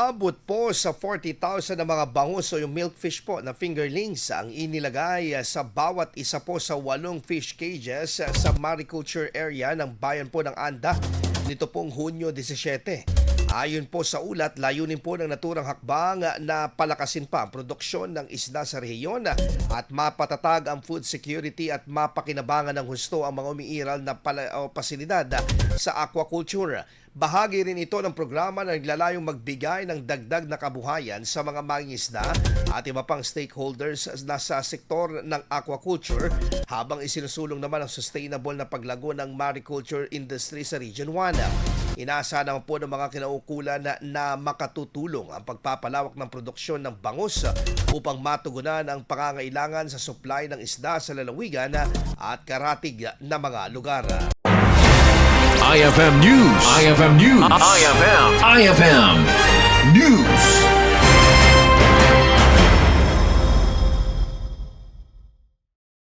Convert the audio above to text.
Abot po sa 40,000 na mga bangus o yung milkfish po na fingerlings ang inilagay sa bawat isa po sa 8 fish cages sa mariculture area ng bayan po ng Anda nito pong Hunyo 17. Ayon po sa ulat, layunin po ng naturang hakbang na palakasin pa ang produksyon ng isda sa rehiyon at mapatatag ang food security at mapakinabangan ng husto ang mga umiiral na pasilidad sa aquaculture. Bahagi rin ito ng programa na naglalayong magbigay ng dagdag na kabuhayan sa mga mangingisda at iba pang stakeholders na sa sektor ng aquaculture habang isinusulong naman ang sustainable na paglago ng mariculture industry sa Region 1. Inaasahan naman po ng mga kinaukulan na makatutulong ang pagpapalawak ng produksyon ng bangus upang matugunan ang pangangailangan sa supply ng isda sa lalawigan at karatig na mga lugar. IFM News. IFM News. IFM.